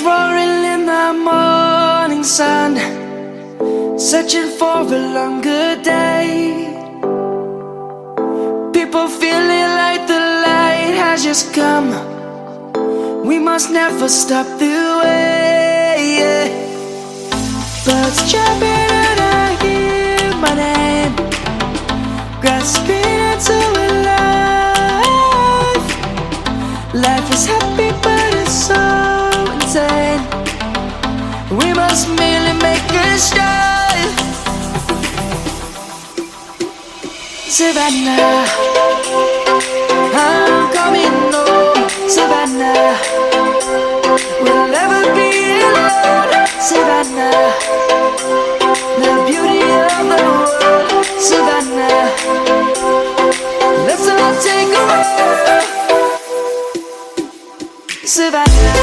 roaring in the morning sun, searching for a longer day. People feeling like the light has just come. We must never stop the way. Birds chirping and I hear my name, grasping into a life. Life is happy but it's so insane. We must merely make a start. Savannah, I'm coming home. Savannah, we'll never be alone. Savannah, the beauty of the world. Savannah, let's all take a walk. Savannah.